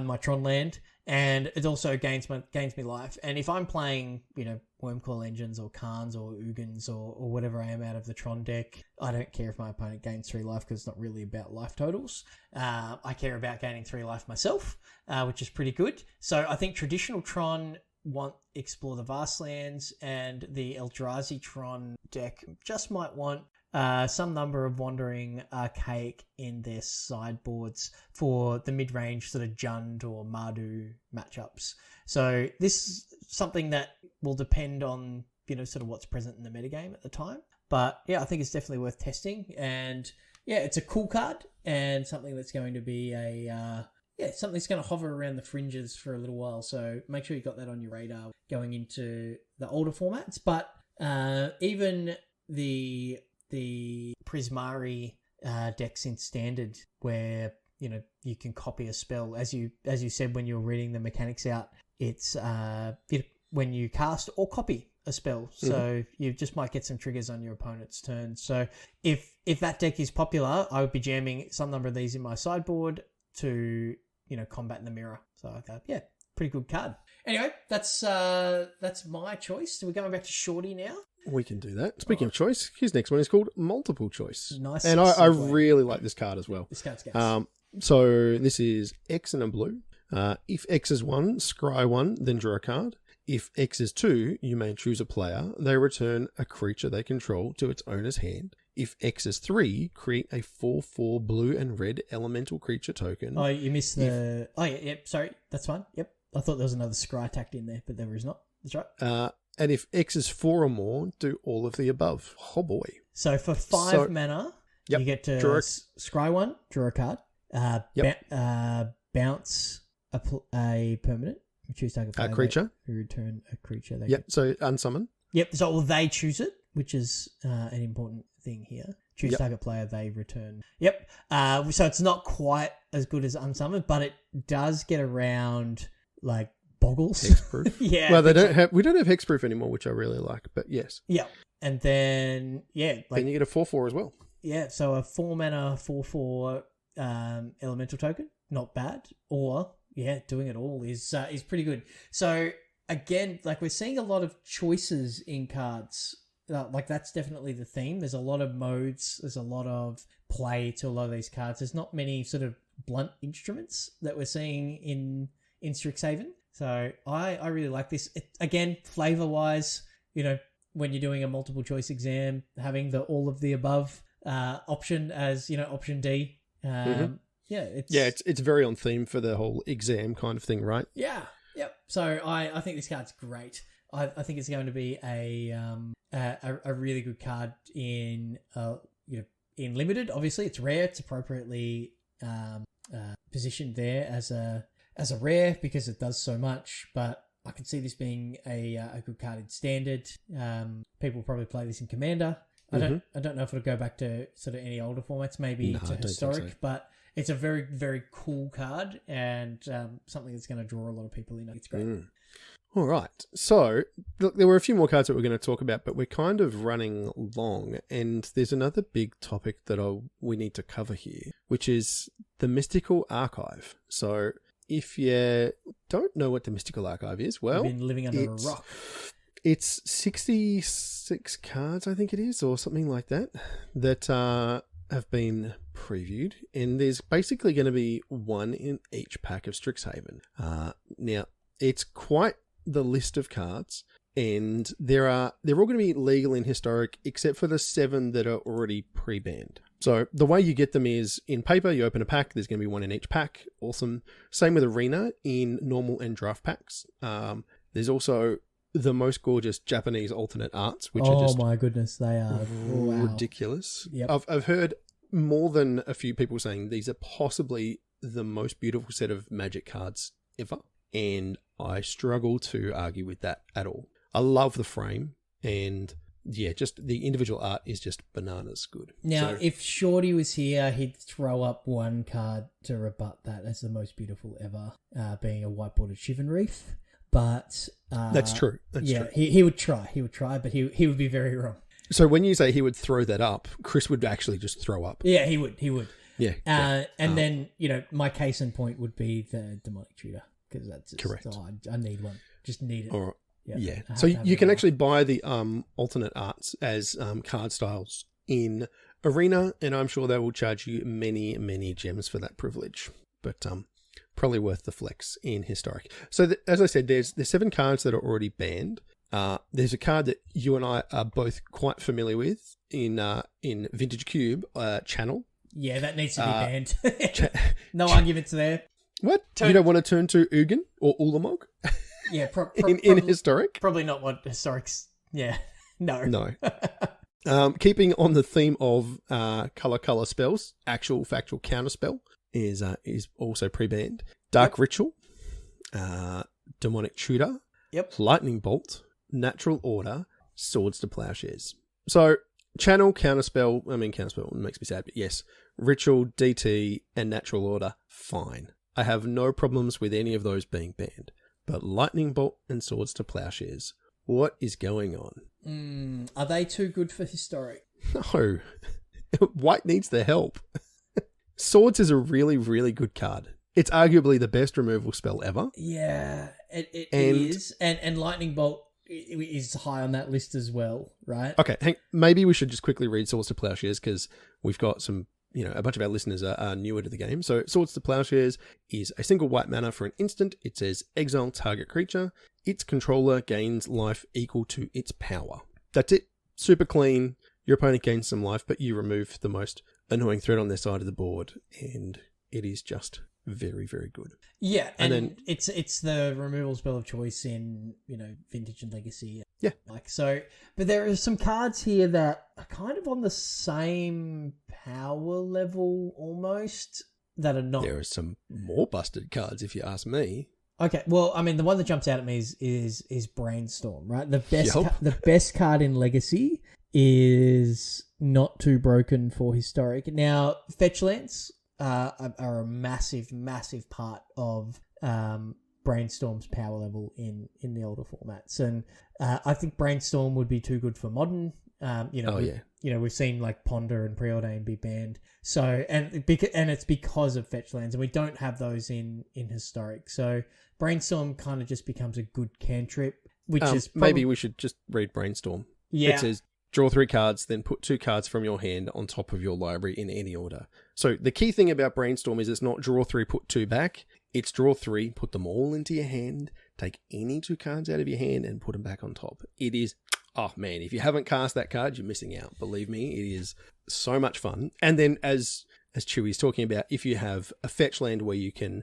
my Tron land. And it also gains me life. And if I'm playing, Wormcoil Engines or Khans or Ugins or whatever I am out of the Tron deck, I don't care if my opponent gains 3 life because it's not really about life totals. I care about gaining 3 life myself, which is pretty good. So I think traditional Tron want Explore the Vastlands, and the Eldrazi Tron deck just might want some number of Wandering Archaic in their sideboards for the mid-range sort of Jund or Mardu matchups. So this is something that will depend on, sort of what's present in the metagame at the time. But yeah, I think it's definitely worth testing. And yeah, it's a cool card and something that's going to be something that's going to hover around the fringes for a little while. So make sure you got that on your radar going into the older formats. But even the Prismari decks in Standard, where you can copy a spell, as you said when you were reading the mechanics out, it's when you cast or copy a spell, so you just might get some triggers on your opponent's turn. So if that deck is popular, I would be jamming some number of these in my sideboard to combat the mirror. So pretty good card. Anyway, that's my choice. So we're going back to Shorty now. We can do that. Speaking of choice, his next one is called Multiple Choice. Nice. And I really like this card as well. This card's gas. So this is X and a blue. If X is 1, scry 1, then draw a card. If X is 2, you may choose a player. They return a creature they control to its owner's hand. If X is 3, create a 4/4 blue and red elemental creature token. Oh, you missed the... sorry. That's fine. Yep. I thought there was another scry tacked in there, but there is not. That's right. And if X is 4 or more, do all of the above. Oh boy. So for 5 mana, you get to scry 1, draw a card, bounce a permanent, choose target player, creature, return a creature. So unsummon. Yep. So they choose it, which is an important thing here. Choose target player, they return. Yep. So it's not quite as good as unsummon, but it does get around like boggles. Hexproof. Yeah. Well, we don't have hexproof anymore, which I really like, but yes. Yeah. And then, then you get a 4/4 as well. Yeah, so a 4-mana 4/4 elemental token, not bad. Or, doing it all is pretty good. So, again, like we're seeing a lot of choices in cards. Like that's definitely the theme. There's a lot of modes. There's a lot of play to a lot of these cards. There's not many sort of blunt instruments that we're seeing in Strixhaven. So I really like this. Again, flavor-wise, when you're doing a multiple choice exam, having the all of the above option as, option D. It's very on theme for the whole exam kind of thing, right? Yeah. Yep. So I think this card's great. I think it's going to be a really good card in in limited. Obviously, it's rare. It's appropriately positioned there as a rare because it does so much. But I can see this being a good card in standard. People will probably play this in Commander. I don't know if it'll go back to sort of any older formats, maybe to historic, but it's a very, very cool card and something that's going to draw a lot of people in. It's great. All right. So, look, there were a few more cards that we're going to talk about, but we're kind of running long, and there's another big topic that we need to cover here, which is the Mystical Archive. So, if you don't know what the Mystical Archive is, well... You've been living under a rock. It's 66 cards, I think it is, or something like that have been previewed, and there's basically going to be one in each pack of Strixhaven. Now, it's quite the list of cards, and they're all going to be legal in historic except for the 7 that are already pre-banned. So the way you get them is in paper, you open a pack, there's going to be one in each pack. Awesome. Same with Arena in normal and draft packs. There's also the most gorgeous Japanese alternate arts, which are just... Oh my goodness, they are ridiculous. Yep. I've heard more than a few people saying these are possibly the most beautiful set of Magic cards ever. And I struggle to argue with that at all. I love the frame, and just the individual art is just bananas good. Now, if Shorty was here, he'd throw up one card to rebut that as the most beautiful ever, being a white-bordered Shivan Reef. But that's true. That's true. He would try. He would try, but he would be very wrong. So when you say he would throw that up, Chris would actually just throw up. Yeah, he would. Yeah. And then my case in point would be the Demonic Tutor. Because that's just, correct. I need one. Just need it. All right. Yeah. So you can actually buy the alternate arts as card styles in Arena, and I'm sure they will charge you many, many gems for that privilege. But probably worth the flex in historic. So as I said, there's 7 cards that are already banned. There's a card that you and I are both quite familiar with in Vintage Cube, Channel. Yeah, that needs to be banned. No arguments there. What? You don't want to turn to Ugin or Ulamog? Yeah, in historic? Probably not what historics... Yeah, no. Keeping on the theme of color spells, actual factual counterspell is also pre-banned. Dark Ritual, Demonic Tutor, Lightning Bolt, Natural Order, Swords to Plowshares. So, Channel, counterspell makes me sad, but yes. Ritual, DT, and Natural Order, fine. I have no problems with any of those being banned. But Lightning Bolt and Swords to Plowshares, what is going on? Are they too good for historic? No. White needs the help. Swords is a really, really good card. It's arguably the best removal spell ever. Yeah, it is. And Lightning Bolt is high on that list as well, right? Okay, maybe we should just quickly read Swords to Plowshares because we've got some... a bunch of our listeners are newer to the game. So Swords to Plowshares is a single white mana for an instant. It says exile target creature. Its controller gains life equal to its power. That's it. Super clean. Your opponent gains some life, but you remove the most annoying threat on their side of the board. And it is just very, very good. Yeah, and then it's the removal spell of choice in, Vintage and Legacy. Yeah. But there are some cards here that are kind of on the same power level almost that are not. There are some more busted cards if you ask me. Okay, well, I mean, the one that jumps out at me is Brainstorm, right? The best card in Legacy is not too broken for historic. Now, fetch lands are a massive, massive part of Brainstorm's power level in the older formats. And I think Brainstorm would be too good for modern. We've seen like Ponder and Preordain be banned. So and it's because of fetch lands, and we don't have those in Historic. So Brainstorm kind of just becomes a good cantrip, which is maybe we should just read Brainstorm. Yeah. It says draw 3 cards, then put 2 cards from your hand on top of your library in any order. So the key thing about Brainstorm is it's not draw 3, put 2 back. It's draw 3, put them all into your hand, take any 2 cards out of your hand and put them back on top. It is, oh man, if you haven't cast that card, you're missing out. Believe me, it is so much fun. And then as Chewy's talking about, if you have a fetch land where you can,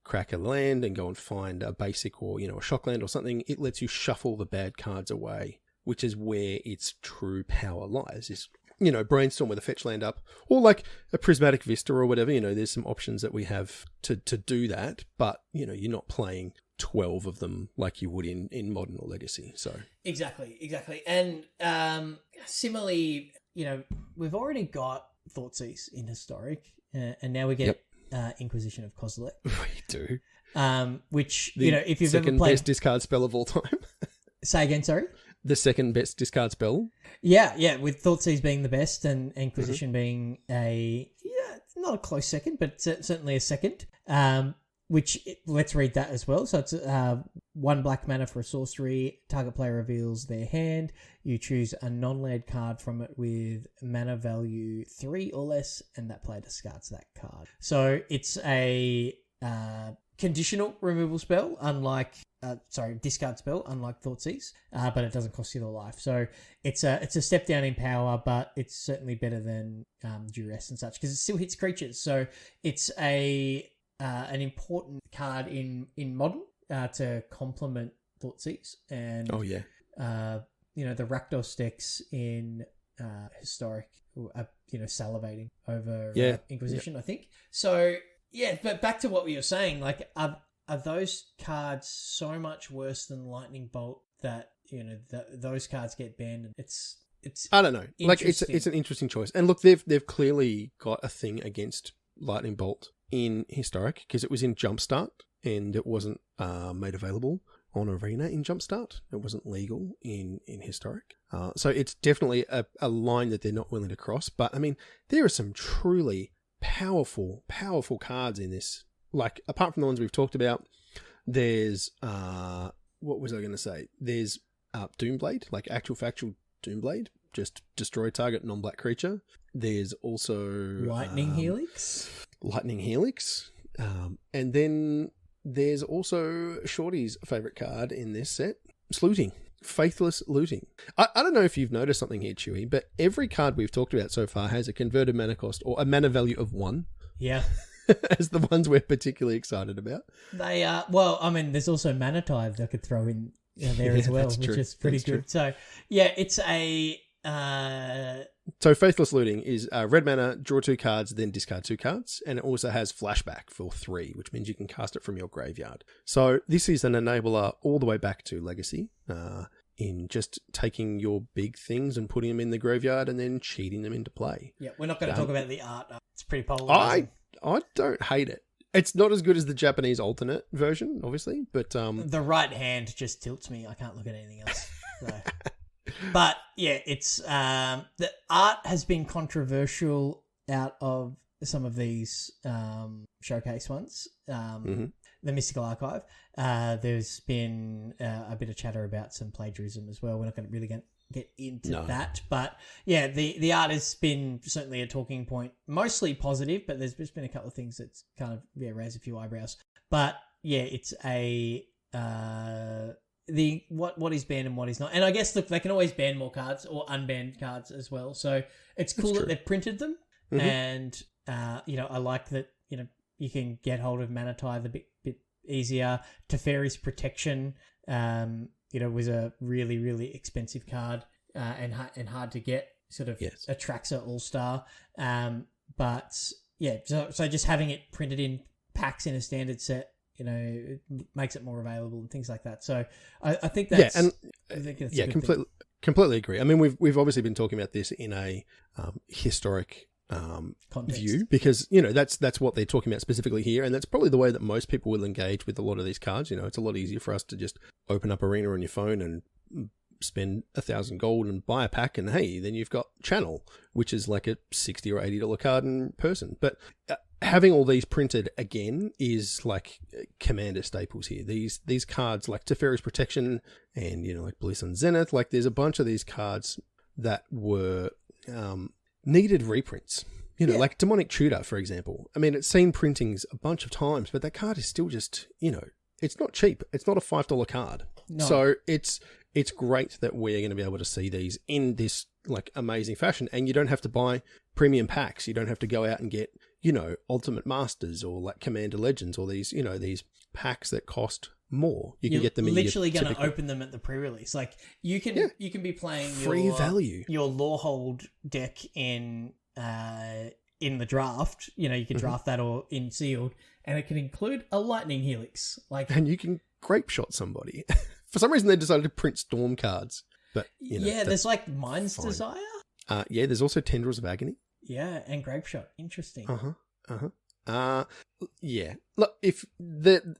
crack a land and go and find a basic or, a shock land or something, it lets you shuffle the bad cards away, which is where its true power lies, is, Brainstorm with a fetch land up, or like a Prismatic Vista or whatever, there's some options that we have to do that, but, you're not playing 12 of them like you would in Modern or Legacy, so. Exactly. And similarly, we've already got Thoughtseize in Historic, and now we get Inquisition of Kozilek. We do. Which, if you've ever played... second best discard spell of all time. Say again, sorry? The second best discard spell. Yeah, with Thoughtseize being the best and Inquisition being not a close second, but certainly a second. Let's read that as well. So it's 1 black mana for a sorcery. Target player reveals their hand. You choose a non-land card from it with mana value 3 or less, and that player discards that card. So it's a conditional removal spell, discard spell, unlike Thoughtseize, but it doesn't cost you the life. So it's a step down in power, but it's certainly better than Duress and such, because it still hits creatures. So it's an important card in Modern to complement Thoughtseize, and the Rakdos decks in Historic are salivating over Inquisition, I think. So yeah, but back to what we were saying, like are those cards so much worse than Lightning Bolt that those cards get banned? It's I don't know, like it's an interesting choice. And look, they've clearly got a thing against Lightning Bolt in Historic, because it was in Jumpstart and it wasn't made available on Arena in Jumpstart. It wasn't legal in Historic. So it's definitely a line that they're not willing to cross. But I mean, there are some truly powerful cards in this. Like, apart from the ones we've talked about, there's what was I going to say? There's Doomblade, like actual factual Doomblade, just destroy target non-black creature. There's also Lightning Helix. And then there's also Shorty's favourite card in this set, Looting. Faithless Looting. I don't know if you've noticed something here, Chewy, but every card we've talked about so far has a converted mana cost or a mana value of 1. Yeah. As the ones we're particularly excited about. They are, well, I mean, there's also Mana Tithe that could throw in there as well, which is pretty good. True. So, yeah, it's a... So Faithless Looting is red mana, draw 2 cards, then discard 2 cards, and it also has flashback for 3, which means you can cast it from your graveyard. So this is an enabler all the way back to Legacy, in just taking your big things and putting them in the graveyard and then cheating them into play. Yeah, we're not going to talk about the art. It's pretty polarizing. I don't hate it. It's not as good as the Japanese alternate version, obviously, but... The right hand just tilts me. I can't look at anything else. So. But yeah, it's the art has been controversial out of some of these showcase ones. The Mystical Archive. There's been a bit of chatter about some plagiarism as well. We're not going to really get into that, but yeah, the art has been certainly a talking point, mostly positive, but there's just been a couple of things that's kind of raised a few eyebrows. But yeah, it's a what is banned and what is not. And I guess, look, they can always ban more cards or unban cards as well. So it's cool that they've printed them. Mm-hmm. And, I like that, you can get hold of Mana Tithe a bit easier. Teferi's Protection, was a really, really expensive card and hard to get, sort of a Traxxas All-Star. But yeah, so just having it printed in packs in a standard set, it makes it more available and things like that. So I think that's... completely agree. I mean, we've obviously been talking about this in a historic Context. view, because that's what they're talking about specifically here, and that's probably the way that most people will engage with a lot of these cards. It's a lot easier for us to just open up Arena on your phone and spend 1,000 gold and buy a pack, and hey, then you've got Channel, which is like a $60 or $80 card in person. But having all these printed again is like Commander staples here. These cards like Teferi's Protection and like Bliss and Zenith, like there's a bunch of these cards that were needed reprints. Like Demonic Tutor, for example. I mean, it's seen printings a bunch of times, but that card is still just, it's not cheap. It's not a $5 card. No. So it's great that we're going to be able to see these in this like amazing fashion, and you don't have to buy premium packs. You don't have to go out and get, Ultimate Masters or like Commander Legends or these, these packs that cost more. You're get them. Literally going to open them at the pre-release. Like you can be playing free value your Lorehold deck in the draft. You can draft that or in sealed, and it can include a Lightning Helix. And you can grape shot somebody. For some reason, they decided to print Storm cards, but there's like Mind's Desire. There's also Tendrils of Agony. Yeah, and Grape Shot. Interesting. Look, if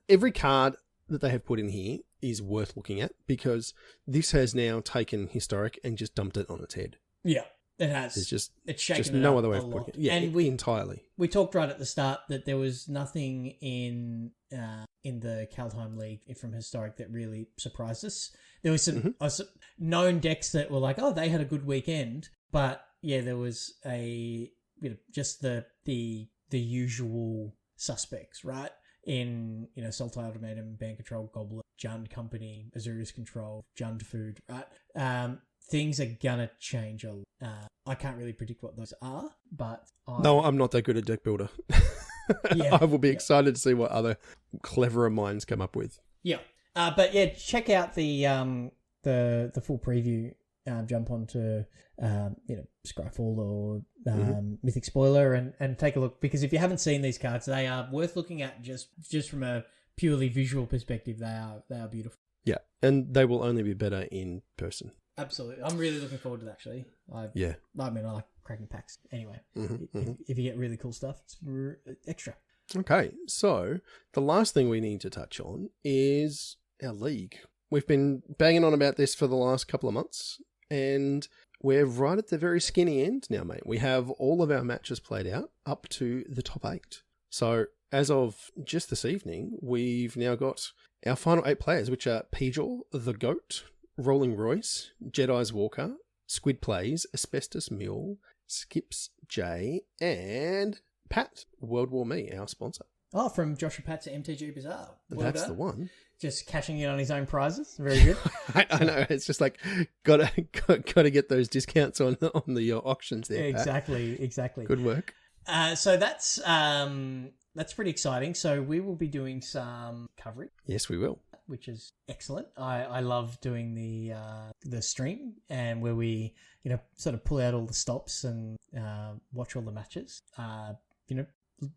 every card that they have put in here is worth looking at, because this has now taken Historic and just dumped it on its head. Yeah, it has. It's shaken just it no up other way a of lot. putting it. Yeah, and entirely. We talked right at the start that there was nothing in the Kaldheim League from Historic that really surprised us. There was some known decks that were like, oh, they had a good weekend, but there was just the usual suspects, right? In Sultai Ultimatum, Band Control, Goblet, Jund Company, Azura's Control, Jund Food, right? Things are gonna change. I can't really predict what those are, but no, I'm not that good at deck builder. I will be excited to see what other cleverer minds come up with. Yeah, but check out the full preview. Jump onto Scryfall or Mythic Spoiler and take a look, because if you haven't seen these cards, they are worth looking at just from a purely visual perspective. They are beautiful. Yeah, and they will only be better in person. Absolutely. I'm really looking forward to that, actually. I like cracking packs. Anyway, if you get really cool stuff, it's extra. Okay, so the last thing we need to touch on is our league. We've been banging on about this for the last couple of months, and we're right at the very skinny end now, mate. We have all of our matches played out up to the top 8. So as of just this evening, we've now got our final 8 players, which are Pijor, the Goat, Rolling Royce, Jedi's Walker, Squid Plays, Asbestos Mule, Skips J, and Pat, World War Me, our sponsor. Oh, from Joshua Pat to MTG Bazaar. That's the one. Just cashing in on his own prizes. Very good. I know. It's just like gotta get those discounts on the auctions there. Exactly. Good work. So that's pretty exciting. So we will be doing some coverage. Yes, we will. Which is excellent. I love doing the stream, and where we sort of pull out all the stops and watch all the matches.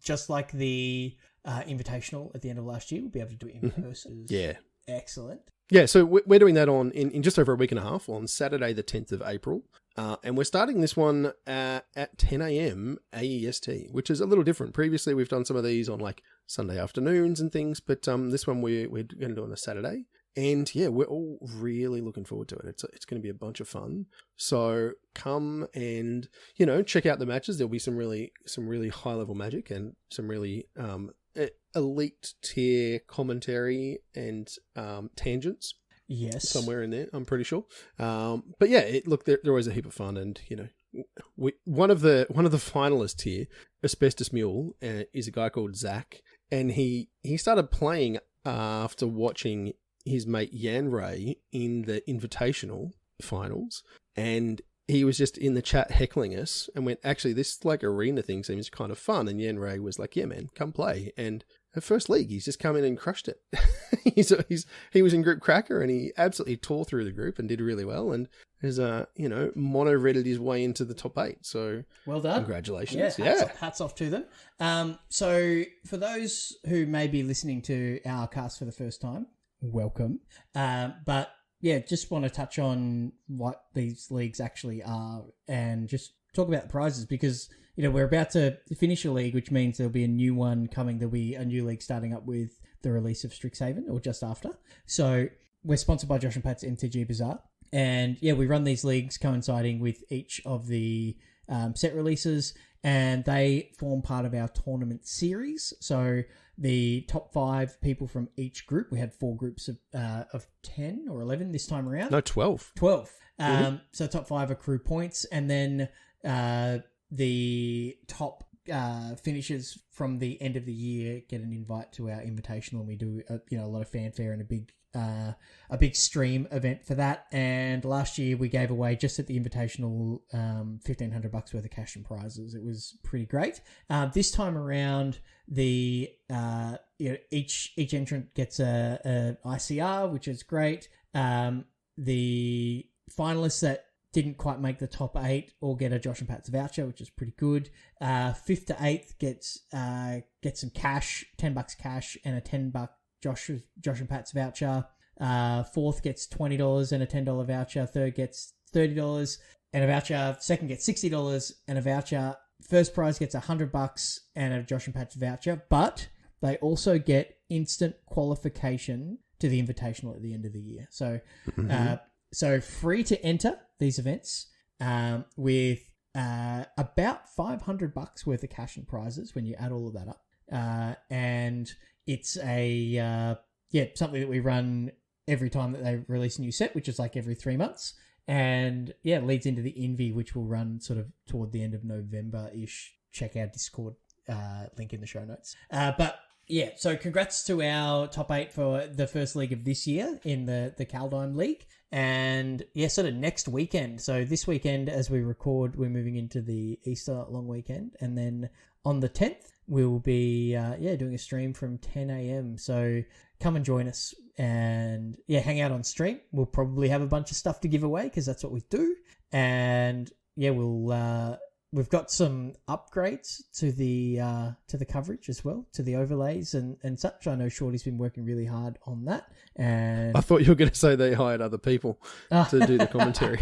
Just like the Invitational at the end of last year, we'll be able to do it in person. Yeah. Excellent. Yeah, so we're doing that in just over a week and a half on Saturday the 10th of April. And we're starting this one at 10 a.m. AEST, which is a little different. Previously, we've done some of these on like Sunday afternoons and things, but this one we're going to do on a Saturday. And yeah, we're all really looking forward to it. It's going to be a bunch of fun. So come and, check out the matches. There'll be some really high level Magic and some really elite tier commentary and tangents. Yes. Somewhere in there, I'm pretty sure. But yeah, they're always a heap of fun. And, one of the finalists here, Asbestos Mule, is a guy called Zach. And he started playing after watching his mate Yan Ray in the Invitational finals, and he was just in the chat heckling us and went, actually, this like arena thing seems kind of fun. And Yan Ray was like, yeah, man, come play. And at first league, he's just come in and crushed it. He was in Group Cracker and he absolutely tore through the group and did really well. And has mono-redded his way into the top 8. So well done. Congratulations. Hats off to them. So for those who may be listening to our cast for the first time, welcome. But yeah, just want to touch on what these leagues actually are and just talk about the prizes, because we're about to finish a league, which means there'll be a new one coming. There'll be a new league starting up with the release of Strixhaven, or just after. So we're sponsored by Josh and Pat's MTG Bazaar. And yeah, we run these leagues coinciding with each of the set releases, and they form part of our tournament series. So the top 5 people from each group, we had 4 groups of 10 or 11 this time around. No, 12. 12. So top 5 accrue points, and then the top finishers from the end of the year get an invite to our invitational, and we do a lot of fanfare and a big stream event for that. And last year we gave away, just at the invitational, $1,500 worth of cash and prizes. It was pretty great. This time around, the each entrant gets a ICR, which is great. The finalists that didn't quite make the top 8 all get a Josh and Pat's voucher, which is pretty good. 5th to 8th gets some cash, $10 cash, and a $10 Josh and Pat's voucher. 4th gets $20 and a $10 voucher. 3rd gets $30 and a voucher. 2nd gets $60 and a voucher. First prize gets $100 and a Josh and Pat's voucher, but they also get instant qualification to the invitational at the end of the year. So, so free to enter these events, with about $500 worth of cash and prizes when you add all of that up. And it's something that we run every time that they release a new set, which is like every 3 months. And yeah, it leads into the Envy, which will run sort of toward the end of November-ish. Check our Discord link in the show notes. But yeah, so congrats to our top 8 for the first league of this year in the Kaldheim League. And yeah, sort of next weekend. So this weekend, as we record, we're moving into the Easter long weekend. And then on the 10th, we'll be doing a stream from 10 a.m. So come and join us and yeah, hang out on stream. We'll probably have a bunch of stuff to give away because that's what we do. And yeah, we've got some upgrades to the coverage as well, to the overlays and such. I know Shorty's been working really hard on that. And I thought you were going to say they hired other people to do the commentary.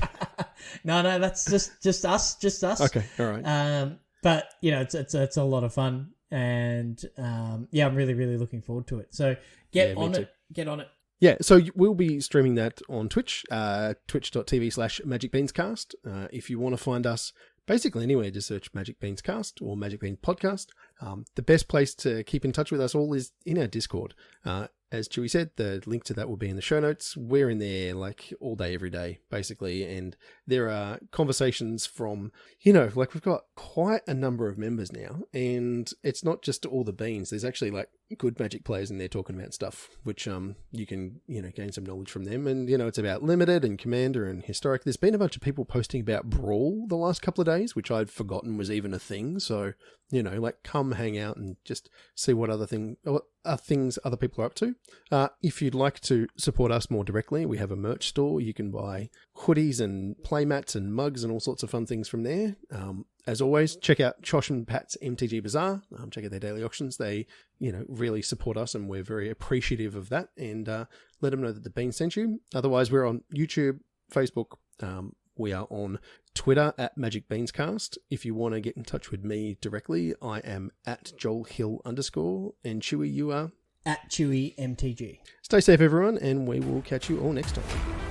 No, that's just us. Okay, all right. But it's a lot of fun, and I'm really, really looking forward to it. So get on it. Yeah, so we'll be streaming that on Twitch, twitch.tv/MagicBeansCast. If you want to find us basically anywhere, just search Magic Beans Cast or Magic Beans Podcast. The best place to keep in touch with us all is in our Discord. As Chewy said, the link to that will be in the show notes. We're in there like all day, every day, basically. And there are conversations from, like we've got quite a number of members now. And it's not just all the beans. There's actually like good Magic players in there talking about stuff, which you can, gain some knowledge from them. And, it's about Limited and Commander and Historic. There's been a bunch of people posting about Brawl the last couple of days, which I'd forgotten was even a thing. So, come hang out and just see what things other people are up to. If you'd like to support us more directly, we have a merch store. You can buy hoodies and playmats and mugs and all sorts of fun things from there. As always, check out Josh and Pat's MTG Bazaar. Check out their daily auctions. They, really support us, and we're very appreciative of that. And let them know that the Bean sent you. Otherwise, we're on YouTube, Facebook. We are on Twitter at MagicBeansCast. If you want to get in touch with me directly, I am at JoelHill_. And Chewy, you are? At ChewyMTG. Stay safe, everyone, and we will catch you all next time.